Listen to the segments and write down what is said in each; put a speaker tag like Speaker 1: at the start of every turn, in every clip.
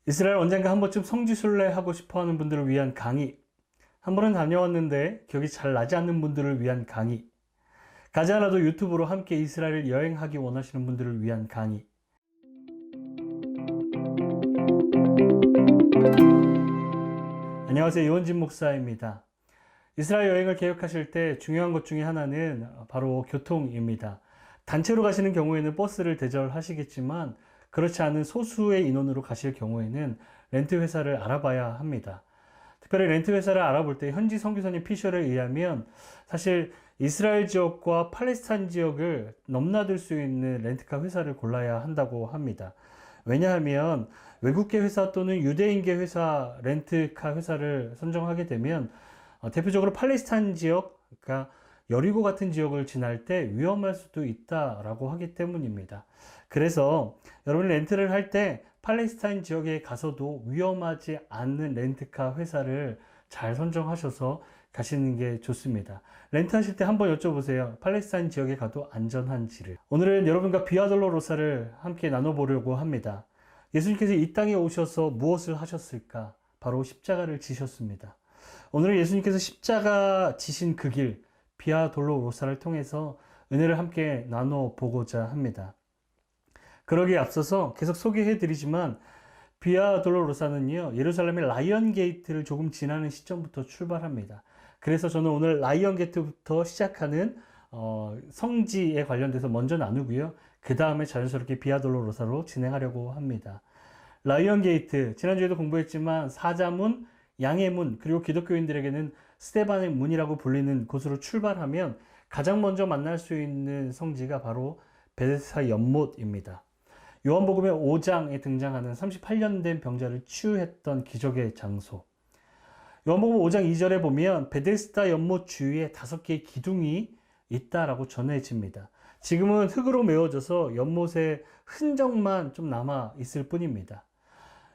Speaker 1: 이스라엘 언젠가 한 번쯤 성지순례 하고 싶어 하는 분들을 위한 강의. 한 번은 다녀왔는데 기억이 잘 나지 않는 분들을 위한 강의. 가지 않아도 유튜브로 함께 이스라엘을 여행하기 원하시는 분들을 위한 강의. 안녕하세요. 요원진 목사입니다. 이스라엘 여행을 계획하실 때 중요한 것 중에 하나는 바로 교통입니다. 단체로 가시는 경우에는 버스를 대절하시겠지만 그렇지 않은 소수의 인원으로 가실 경우에는 렌트 회사를 알아봐야 합니다. 특별히 렌트 회사를 알아볼 때 현지 선교사님 피셜에 의하면 사실 이스라엘 지역과 팔레스타인 지역을 넘나들 수 있는 렌트카 회사를 골라야 한다고 합니다. 왜냐하면 외국계 회사 또는 유대인계 회사 렌트카 회사를 선정하게 되면 대표적으로 팔레스타인 지역, 그러니까 여리고 같은 지역을 지날 때 위험할 수도 있다라고 하기 때문입니다. 그래서 여러분이 렌트를 할 때 팔레스타인 지역에 가서도 위험하지 않는 렌트카 회사를 잘 선정하셔서 가시는 게 좋습니다. 렌트하실 때 한번 여쭤보세요. 팔레스타인 지역에 가도 안전한지를. 오늘은 여러분과 비아돌로로사를 함께 나눠보려고 합니다. 예수님께서 이 땅에 오셔서 무엇을 하셨을까? 바로 십자가를 지셨습니다. 오늘은 예수님께서 십자가 지신 그 길, 비아돌로로사를 통해서 은혜를 함께 나눠보고자 합니다. 그러기에 앞서서 계속 소개해드리지만 비아돌로로사는요, 예루살렘의 라이언 게이트를 조금 지나는 시점부터 출발합니다. 그래서 저는 오늘 라이언 게이트부터 시작하는 성지에 관련돼서 먼저 나누고요. 그 다음에 자연스럽게 비아돌로로사로 진행하려고 합니다. 라이언 게이트, 지난주에도 공부했지만 사자문, 양의 문, 그리고 기독교인들에게는 스데반의 문이라고 불리는 곳으로 출발하면 가장 먼저 만날 수 있는 성지가 바로 베데스다 연못입니다. 요한복음의 5장에 등장하는 38년 된 병자를 치유했던 기적의 장소. 요한복음 5장 2절에 보면 베데스다 연못 주위에 5개의 기둥이 있다라고 전해집니다. 지금은 흙으로 메워져서 연못의 흔적만 좀 남아 있을 뿐입니다.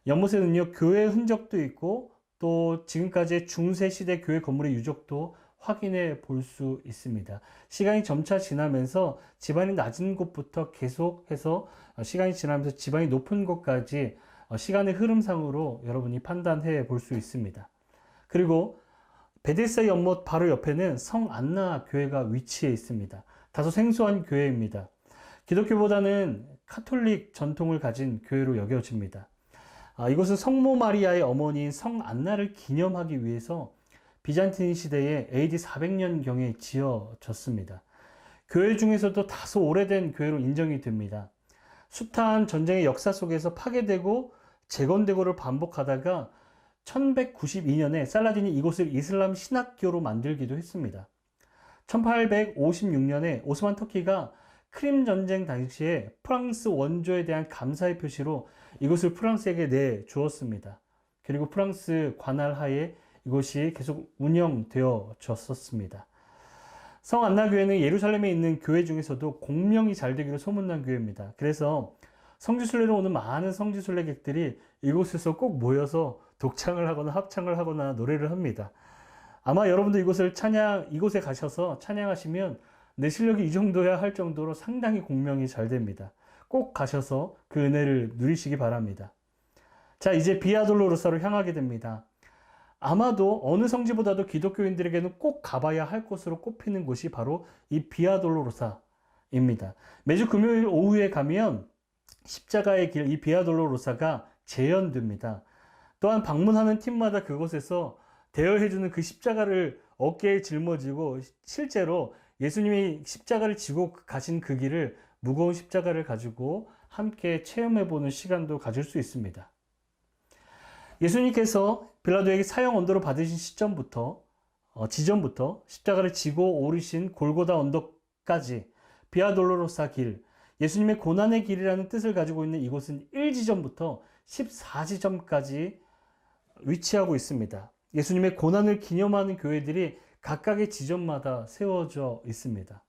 Speaker 1: 연못에는요, 교회 흔적도 있고 또 지금까지의 중세시대 교회 건물의 유적도 확인해 볼 수 있습니다. 시간이 점차 지나면서 지반이 낮은 곳부터 계속해서 시간이 지나면서 지반이 높은 곳까지 시간의 흐름상으로 여러분이 판단해 볼 수 있습니다. 그리고 베데스다 연못 바로 옆에는 성 안나 교회가 위치해 있습니다. 다소 생소한 교회입니다. 기독교보다는 카톨릭 전통을 가진 교회로 여겨집니다. 이곳은 성모 마리아의 어머니인 성 안나를 기념하기 위해서 비잔틴 시대에 AD 400년경에 지어졌습니다. 교회 중에서도 다소 오래된 교회로 인정이 됩니다. 숱한 전쟁의 역사 속에서 파괴되고 재건되고를 반복하다가 1192년에 살라딘이 이곳을 이슬람 신학교로 만들기도 했습니다. 1856년에 오스만 터키가 크림 전쟁 당시에 프랑스 원조에 대한 감사의 표시로 이곳을 프랑스에게 내주었습니다. 그리고 프랑스 관할 하에 이곳이 계속 운영되어졌었습니다. 성 안나교회는 예루살렘에 있는 교회 중에서도 공명이 잘 되기로 소문난 교회입니다. 그래서 성지순례로 오는 많은 성지순례객들이 이곳에서 꼭 모여서 독창을 하거나 합창을 하거나 노래를 합니다. 아마 여러분도 이곳에 가셔서 찬양하시면 내 실력이 이 정도야 할 정도로 상당히 공명이 잘 됩니다. 꼭 가셔서 그 은혜를 누리시기 바랍니다. 자, 이제 비아돌로로사로 향하게 됩니다. 아마도 어느 성지보다도 기독교인들에게는 꼭 가봐야 할 곳으로 꼽히는 곳이 바로 이 비아돌로로사입니다. 매주 금요일 오후에 가면 십자가의 길, 이 비아돌로로사가 재현됩니다. 또한 방문하는 팀마다 그곳에서 대여해주는 그 십자가를 어깨에 짊어지고 실제로 예수님이 십자가를 지고 가신 그 길을 무거운 십자가를 가지고 함께 체험해보는 시간도 가질 수 있습니다. 예수님께서 빌라도에게 사형 언도를 받으신 지점부터 십자가를 지고 오르신 골고다 언덕까지 비아돌로로사 길, 예수님의 고난의 길이라는 뜻을 가지고 있는 이곳은 1지점부터 14지점까지 위치하고 있습니다. 예수님의 고난을 기념하는 교회들이 각각의 지점마다 세워져 있습니다.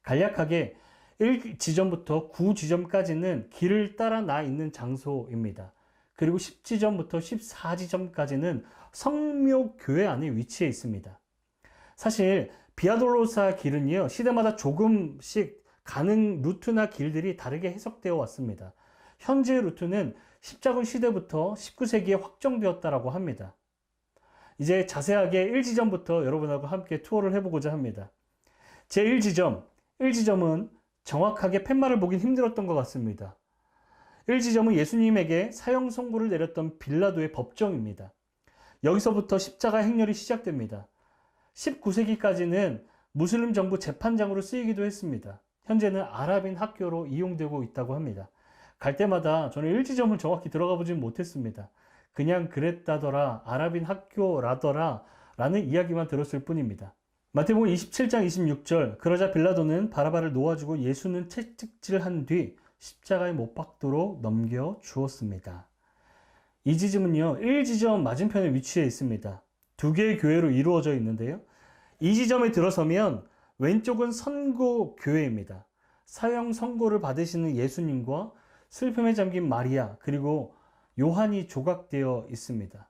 Speaker 1: 간략하게 1지점부터 9지점까지는 길을 따라 나 있는 장소입니다. 그리고 10지점부터 14지점까지는 성묘교회 안에 위치해 있습니다. 사실 비아돌로사 길은요, 시대마다 조금씩 가는 루트나 길들이 다르게 해석되어 왔습니다. 현재 루트는 십자군 시대부터 19세기에 확정되었다라고 합니다. 이제 자세하게 1지점부터 여러분하고 함께 투어를 해보고자 합니다. 제1지점, 1지점은 정확하게 팻말을 보긴 힘들었던 것 같습니다. 1지점은 예수님에게 사형 선고를 내렸던 빌라도의 법정입니다. 여기서부터 십자가 행렬이 시작됩니다. 19세기까지는 무슬림 정부 재판장으로 쓰이기도 했습니다. 현재는 아랍인 학교로 이용되고 있다고 합니다. 갈 때마다 저는 1지점을 정확히 들어가 보진 못했습니다. 그냥 그랬다더라, 아랍인 학교라더라 라는 이야기만 들었을 뿐입니다. 마태복음 27장 26절, 그러자 빌라도는 바라바를 놓아주고 예수는 채찍질한 뒤 십자가에 못 박도록 넘겨 주었습니다. 이 지점은요, 1지점 맞은편에 위치해 있습니다. 두 개의 교회로 이루어져 있는데요. 이 지점에 들어서면 왼쪽은 선고교회입니다. 사형 선고를 받으시는 예수님과 슬픔에 잠긴 마리아, 그리고 요한이 조각되어 있습니다.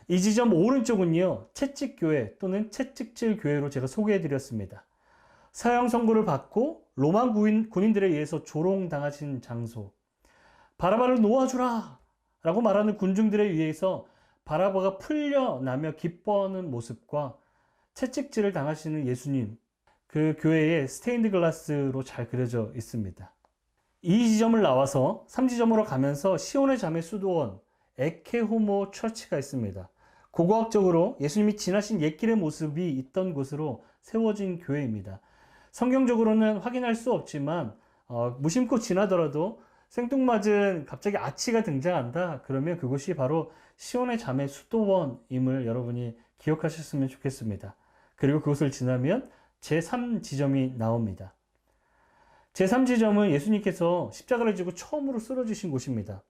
Speaker 1: 이 지점 오른쪽은요, 채찍교회 또는 채찍질교회로 제가 소개해 드렸습니다. 사형 선고를 받고 로마 군인들에 의해서 조롱당하신 장소. 바라바를 놓아주라! 라고 말하는 군중들에 의해서 바라바가 풀려나며 기뻐하는 모습과 채찍질을 당하시는 예수님, 그 교회에 스테인드 글라스로 잘 그려져 있습니다. 이 지점을 나와서 3지점으로 가면서 시온의 자매 수도원 에케호모 처치가 있습니다. 고고학적으로 예수님이 지나신 옛길의 모습이 있던 곳으로 세워진 교회입니다. 성경적으로는 확인할 수 없지만 무심코 지나더라도 생뚱맞은 갑자기 아치가 등장한다, 그러면 그곳이 바로 시온의 자매 수도원임을 여러분이 기억하셨으면 좋겠습니다. 그리고 그곳을 지나면 제3지점이 나옵니다. 제3지점은 예수님께서 십자가를 지고 처음으로 쓰러지신 곳입니다.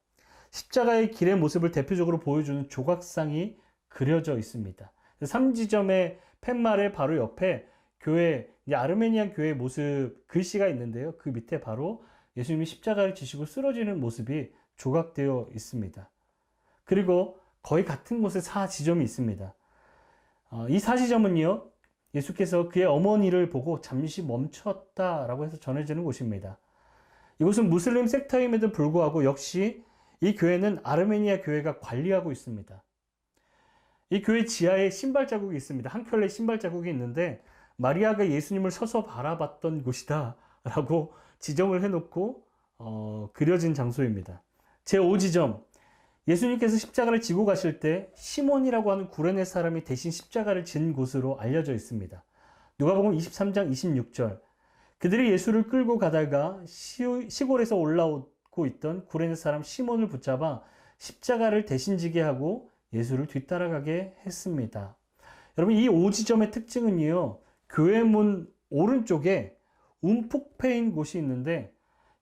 Speaker 1: 십자가의 길의 모습을 대표적으로 보여주는 조각상이 그려져 있습니다. 3지점의 팻말의 바로 옆에 교회, 아르메니안 교회의 모습 글씨가 있는데요. 그 밑에 바로 예수님이 십자가를 지시고 쓰러지는 모습이 조각되어 있습니다. 그리고 거의 같은 곳에 4지점이 있습니다. 이 4지점은요, 예수께서 그의 어머니를 보고 잠시 멈췄다라고 해서 전해지는 곳입니다. 이곳은 무슬림 섹터임에도 불구하고 역시 이 교회는 아르메니아 교회가 관리하고 있습니다. 이 교회 지하에 신발 자국이 있습니다. 한 켤레 신발 자국이 있는데 마리아가 예수님을 서서 바라봤던 곳이다 라고 지정을 해놓고 그려진 장소입니다. 제5지점, 예수님께서 십자가를 지고 가실 때 시몬이라고 하는 구레네 사람이 대신 십자가를 진 곳으로 알려져 있습니다. 누가복음 23장 26절, 그들이 예수를 끌고 가다가 시골에서 올라오고 있던 구레네 사람 시몬을 붙잡아 십자가를 대신 지게 하고 예수를 뒤따라가게 했습니다. 여러분, 이 5지점의 특징은요, 교회 문 오른쪽에 움푹 패인 곳이 있는데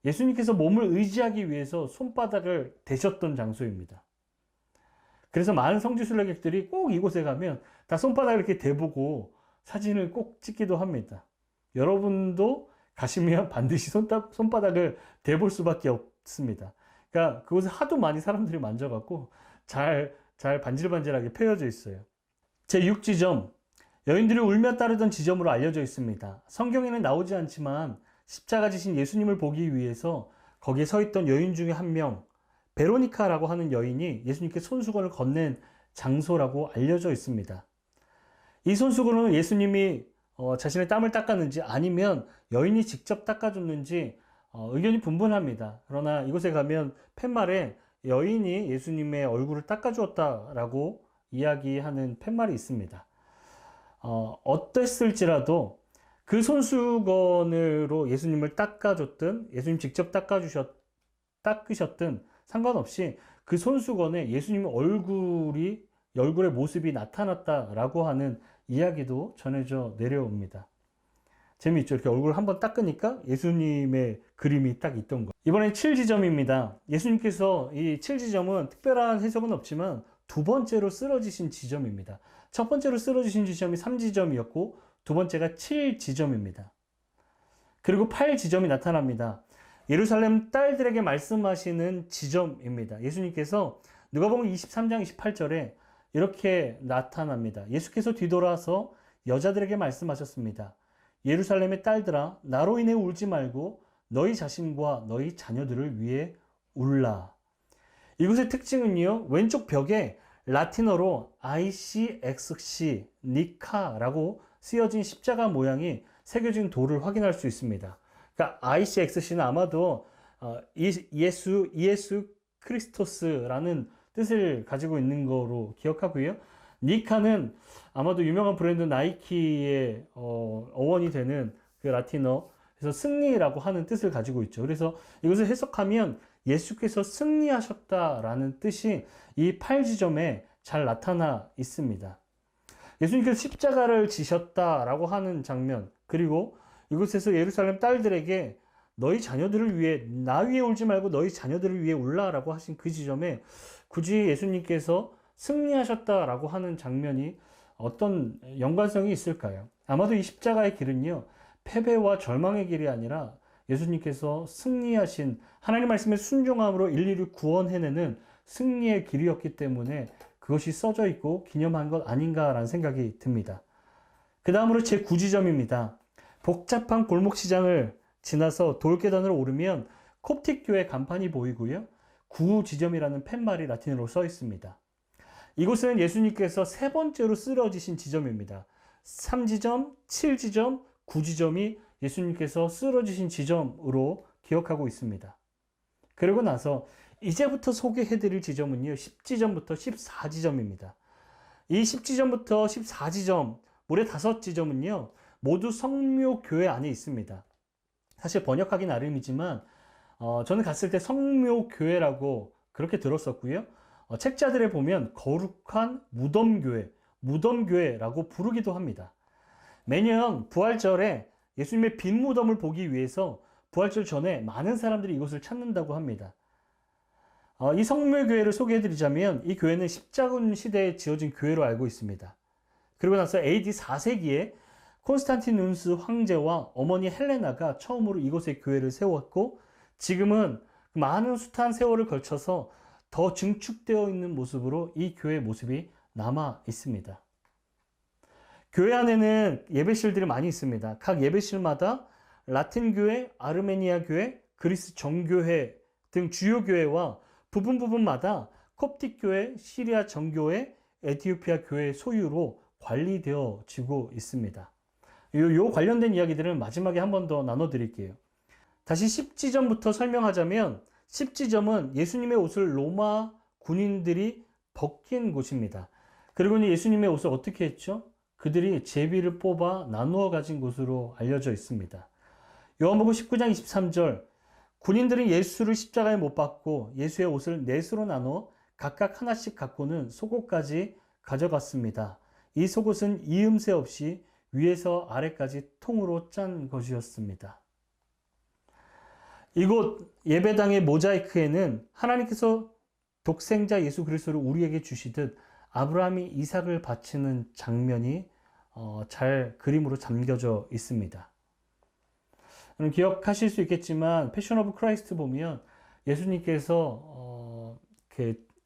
Speaker 1: 예수님께서 몸을 의지하기 위해서 손바닥을 대셨던 장소입니다. 그래서 많은 성지순례객들이 꼭 이곳에 가면 다 손바닥을 이렇게 대보고 사진을 꼭 찍기도 합니다. 여러분도 가시면 반드시 손바닥을 대볼 수밖에 없습니다. 그러니까 그곳에 하도 많이 사람들이 만져갖고 잘 반질반질하게 펴여져 있어요. 제6지점, 여인들이 울며 따르던 지점으로 알려져 있습니다. 성경에는 나오지 않지만 십자가 지신 예수님을 보기 위해서 거기에 서 있던 여인 중에 한 명, 베로니카라고 하는 여인이 예수님께 손수건을 건넨 장소라고 알려져 있습니다. 이 손수건은 예수님이 자신의 땀을 닦았는지 아니면 여인이 직접 닦아줬는지 의견이 분분합니다. 그러나 이곳에 가면 팻말에 여인이 예수님의 얼굴을 닦아주었다라고 이야기하는 팻말이 있습니다. 어땠을지라도 그 손수건으로 예수님을 닦아줬든 예수님 직접 닦으셨든 상관없이 그 손수건에 예수님의 얼굴의 모습이 나타났다라고 하는 이야기도 전해져 내려옵니다. 재미있죠? 이렇게 얼굴을 한번 닦으니까 예수님의 그림이 딱 있던 거. 이번엔 7지점입니다. 예수님께서 이 7지점은 특별한 해석은 없지만 두 번째로 쓰러지신 지점입니다. 첫 번째로 쓰러지신 지점이 3지점이었고 두 번째가 7지점입니다. 그리고 8지점이 나타납니다. 예루살렘 딸들에게 말씀하시는 지점입니다. 예수님께서 누가복음 23장 28절에 이렇게 나타납니다. 예수께서 뒤돌아서 여자들에게 말씀하셨습니다. 예루살렘의 딸들아, 나로 인해 울지 말고 너희 자신과 너희 자녀들을 위해 울라. 이곳의 특징은요, 왼쪽 벽에 라틴어로 ICXC, 니카라고 쓰여진 십자가 모양이 새겨진 돌을 확인할 수 있습니다. 그러니까 ICXC는 아마도 예수 크리스토스라는 뜻을 가지고 있는 거로 기억하고요. 니카는 아마도 유명한 브랜드 나이키의 어원이 되는 그 라틴어, 그래서 승리라고 하는 뜻을 가지고 있죠. 그래서 이것을 해석하면 예수께서 승리하셨다라는 뜻이 이 8지점에 잘 나타나 있습니다. 예수님께서 십자가를 지셨다라고 하는 장면, 그리고 이곳에서 예루살렘 딸들에게 너희 자녀들을 위해, 나 위에 울지 말고 너희 자녀들을 위해 울라라고 하신 그 지점에 굳이 예수님께서 승리하셨다라고 하는 장면이 어떤 연관성이 있을까요? 아마도 이 십자가의 길은요, 패배와 절망의 길이 아니라 예수님께서 승리하신 하나님 말씀의 순종함으로 인류를 구원해내는 승리의 길이었기 때문에 그것이 써져 있고 기념한 것 아닌가라는 생각이 듭니다. 그 다음으로 제 9지점입니다. 복잡한 골목시장을 지나서 돌계단으로 오르면 콥틱 교회 간판이 보이고요. 9지점이라는 팻말이 라틴어로 써 있습니다. 이곳은 예수님께서 세 번째로 쓰러지신 지점입니다. 3지점, 7지점, 9지점이 예수님께서 쓰러지신 지점으로 기억하고 있습니다. 그러고 나서 이제부터 소개해드릴 지점은요, 10지점부터 14지점입니다. 이 10지점부터 14지점, 무려 5지점은요, 모두 성묘교회 안에 있습니다. 사실 번역하기 나름이지만, 저는 갔을 때 성묘교회라고 그렇게 들었었고요. 책자들에 보면 거룩한 무덤교회, 무덤교회라고 부르기도 합니다. 매년 부활절에 예수님의 빈 무덤을 보기 위해서 부활절 전에 많은 사람들이 이곳을 찾는다고 합니다. 이 성묘교회를 소개해드리자면 이 교회는 십자군 시대에 지어진 교회로 알고 있습니다. 그리고 나서 AD 4세기에 콘스탄티누스 황제와 어머니 헬레나가 처음으로 이곳에 교회를 세웠고, 지금은 많은 숱한 세월을 걸쳐서 더 증축되어 있는 모습으로 이 교회의 모습이 남아 있습니다. 교회 안에는 예배실들이 많이 있습니다. 각 예배실마다 라틴 교회, 아르메니아 교회, 그리스 정교회 등 주요 교회와 부분마다 콥틱 교회, 시리아 정교회, 에티오피아 교회 소유로 관리되어지고 있습니다. 요 관련된 이야기들은 마지막에 한 번 더 나눠드릴게요. 다시 10지점부터 설명하자면 10지점은 예수님의 옷을 로마 군인들이 벗긴 곳입니다. 그리고 예수님의 옷을 어떻게 했죠? 그들이 제비를 뽑아 나누어 가진 곳으로 알려져 있습니다. 요한복음 19장 23절, 군인들은 예수를 십자가에 못 박고 예수의 옷을 넷으로 나눠 각각 하나씩 갖고는 속옷까지 가져갔습니다. 이 속옷은 이음새 없이 위에서 아래까지 통으로 짠 것이었습니다. 이곳 예배당의 모자이크에는 하나님께서 독생자 예수 그리스도를 우리에게 주시듯 아브라함이 이삭을 바치는 장면이 잘 그림으로 잠겨져 있습니다. 기억하실 수 있겠지만 패션 오브 크라이스트 보면 예수님께서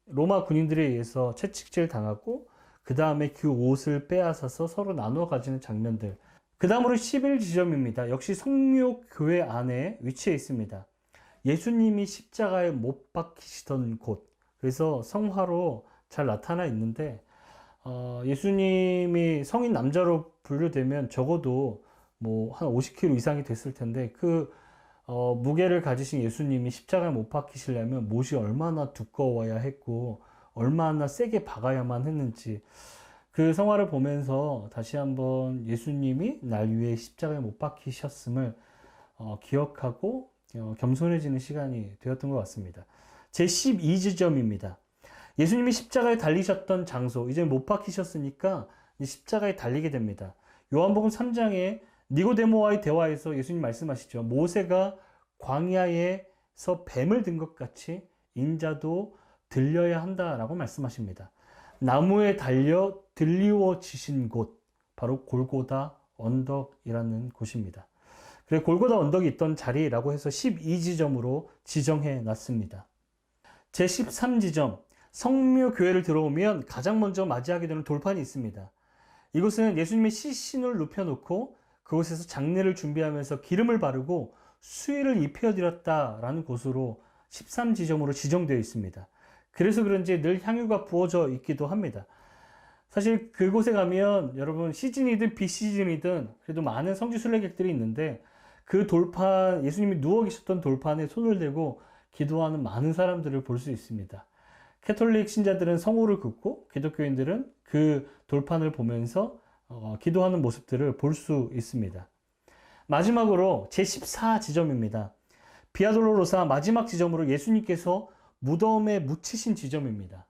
Speaker 1: 로마 군인들에 의해서 채찍질 당하고 그 다음에 그 옷을 빼앗아서 서로 나누어 가지는 장면들. 그 다음으로 11지점입니다. 역시 성묘교회 안에 위치해 있습니다. 예수님이 십자가에 못 박히시던 곳. 그래서 성화로 잘 나타나 있는데 예수님이 성인 남자로 분류되면 적어도 뭐 한 50kg 이상이 됐을 텐데 그 무게를 가지신 예수님이 십자가에 못 박히시려면 못이 얼마나 두꺼워야 했고 얼마나 세게 박아야만 했는지, 그 성화를 보면서 다시 한번 예수님이 날 위해 십자가에 못 박히셨음을 기억하고 겸손해지는 시간이 되었던 것 같습니다. 제 12지점입니다. 예수님이 십자가에 달리셨던 장소, 이제 못 박히셨으니까 십자가에 달리게 됩니다. 요한복음 3장에 니고데모와의 대화에서 예수님 말씀하시죠. 모세가 광야에서 뱀을 든 것 같이 인자도 들려야 한다라고 말씀하십니다. 나무에 달려 들리워지신 곳, 바로 골고다 언덕이라는 곳입니다. 그래 골고다 언덕이 있던 자리라고 해서 12지점으로 지정해 놨습니다. 제 13지점, 성묘교회를 들어오면 가장 먼저 맞이하게 되는 돌판이 있습니다. 이곳은 예수님의 시신을 눕혀놓고 그곳에서 장례를 준비하면서 기름을 바르고 수의를 입혀드렸다라는 곳으로 13지점으로 지정되어 있습니다. 그래서 그런지 늘 향유가 부어져 있기도 합니다. 사실 그곳에 가면 여러분 시즌이든 비시즌이든 그래도 많은 성지 순례객들이 있는데 그 돌판, 예수님이 누워 계셨던 돌판에 손을 대고 기도하는 많은 사람들을 볼 수 있습니다. 캐톨릭 신자들은 성호를 긋고 기독교인들은 그 돌판을 보면서 기도하는 모습들을 볼 수 있습니다. 마지막으로 제14지점입니다. 비아 돌로로사 마지막 지점으로 예수님께서 무덤에 묻히신 지점입니다.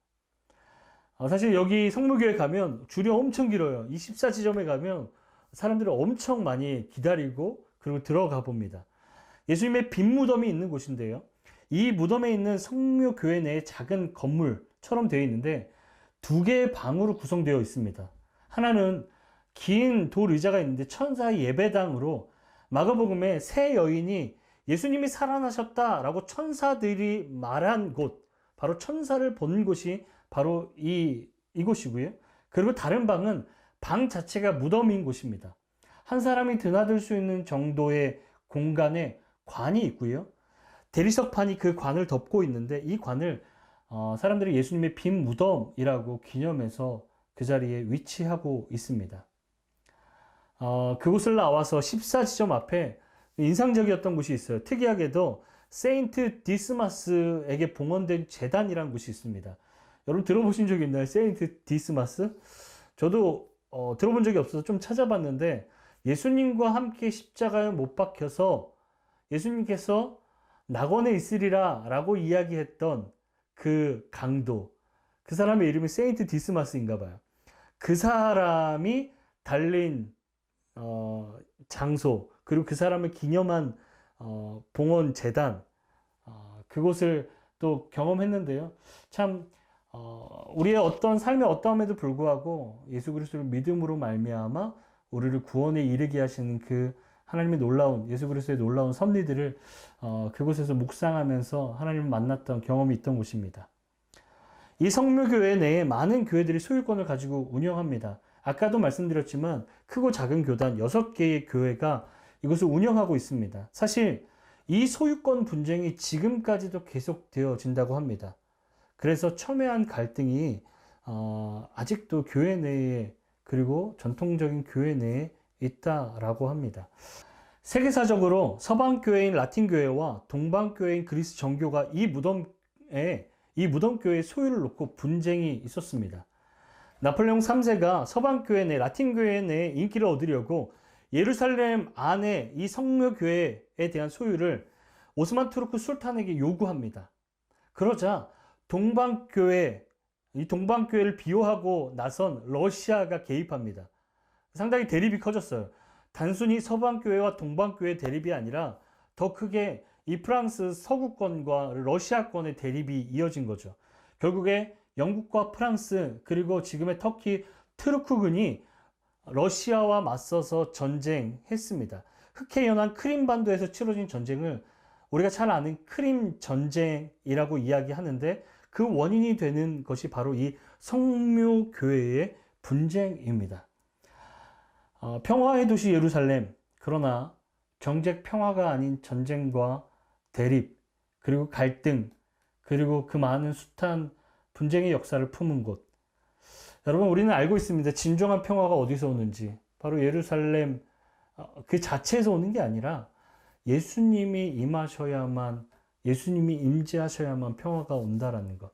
Speaker 1: 사실 여기 성모교회 가면 줄이 엄청 길어요. 이 14지점에 가면 사람들이 엄청 많이 기다리고 그리고 들어가 봅니다. 예수님의 빈 무덤이 있는 곳인데요. 이 무덤에 있는 성묘교회 내에 작은 건물처럼 되어 있는데 두 개의 방으로 구성되어 있습니다. 하나는 긴 돌 의자가 있는데 천사 예배당으로 마가복음에 세 여인이 예수님이 살아나셨다라고 천사들이 말한 곳, 바로 천사를 본 곳이 바로 이곳이고요. 그리고 다른 방은 방 자체가 무덤인 곳입니다. 한 사람이 드나들 수 있는 정도의 공간에 관이 있고요. 대리석판이 그 관을 덮고 있는데 이 관을 사람들이 예수님의 빈 무덤이라고 기념해서 그 자리에 위치하고 있습니다. 그곳을 나와서 14지점 앞에 인상적이었던 곳이 있어요. 특이하게도 세인트 디스마스에게 봉헌된 제단이라는 곳이 있습니다. 여러분 들어보신 적 있나요? 세인트 디스마스? 저도 들어본 적이 없어서 좀 찾아봤는데 예수님과 함께 십자가에 못 박혀서 예수님께서 낙원에 있으리라 라고 이야기했던 그 강도, 그 사람의 이름이 세인트 디스마스인가 봐요. 그 사람이 달린 장소, 그리고 그 사람을 기념한 봉헌 제단, 그곳을 또 경험했는데요. 참 우리의 어떤 삶의 어떠함에도 불구하고 예수 그리스도를 믿음으로 말미암아 우리를 구원에 이르게 하시는 그 하나님의 놀라운, 예수 그리스도의 놀라운 섭리들을 그곳에서 묵상하면서 하나님을 만났던 경험이 있던 곳입니다. 이 성묘교회 내에 많은 교회들이 소유권을 가지고 운영합니다. 아까도 말씀드렸지만 크고 작은 교단 6개의 교회가 이것을 운영하고 있습니다. 사실 이 소유권 분쟁이 지금까지도 계속되어진다고 합니다. 그래서 첨예한 갈등이 아직도 교회 내에, 그리고 전통적인 교회 내에 있다라고 합니다. 세계사적으로 서방교회인 라틴교회와 동방교회인 그리스 정교가 이 무덤교회의 소유를 놓고 분쟁이 있었습니다. 나폴레옹 3세가 서방교회 내, 라틴교회 내에 인기를 얻으려고 예루살렘 안에 이 성묘교회에 대한 소유를 오스만 투르크 술탄에게 요구합니다. 그러자 이 동방교회를 비호하고 나선 러시아가 개입합니다. 상당히 대립이 커졌어요. 단순히 서방교회와 동방교회 대립이 아니라 더 크게 이 프랑스 서구권과 러시아권의 대립이 이어진 거죠. 결국에 영국과 프랑스, 그리고 지금의 터키 트루크군이 러시아와 맞서서 전쟁했습니다. 흑해연안 크림반도에서 치러진 전쟁을 우리가 잘 아는 크림 전쟁이라고 이야기하는데 그 원인이 되는 것이 바로 이 성묘교회의 분쟁입니다. 평화의 도시 예루살렘, 그러나 정책 평화가 아닌 전쟁과 대립, 그리고 갈등, 그리고 그 많은 숱한 분쟁의 역사를 품은 곳. 여러분, 우리는 알고 있습니다. 진정한 평화가 어디서 오는지. 바로 예루살렘 그 자체에서 오는 게 아니라 예수님이 임하셔야만, 예수님이 임재하셔야만 평화가 온다라는 것.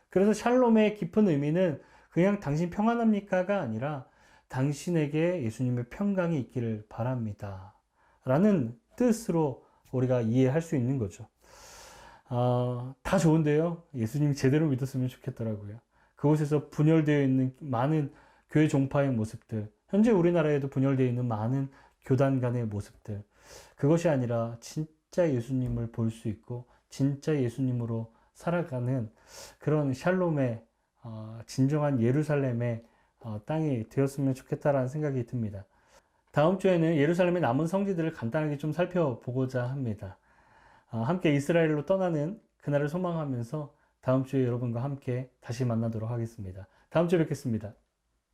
Speaker 1: 그래서 샬롬의 깊은 의미는 그냥 당신 평안합니까가 아니라 당신에게 예수님의 평강이 있기를 바랍니다 라는 뜻으로 우리가 이해할 수 있는 거죠. 다 좋은데요. 예수님 제대로 믿었으면 좋겠더라고요. 그곳에서 분열되어 있는 많은 교회 종파의 모습들, 현재 우리나라에도 분열되어 있는 많은 교단 간의 모습들, 그것이 아니라 진짜 예수님을 볼 수 있고 진짜 예수님으로 살아가는 그런 샬롬의 진정한 예루살렘의 땅이 되었으면 좋겠다라는 생각이 듭니다. 다음 주에는 예루살렘의 남은 성지들을 간단하게 좀 살펴보고자 합니다. 함께 이스라엘로 떠나는 그날을 소망하면서 다음 주에 여러분과 함께 다시 만나도록 하겠습니다. 다음 주에 뵙겠습니다.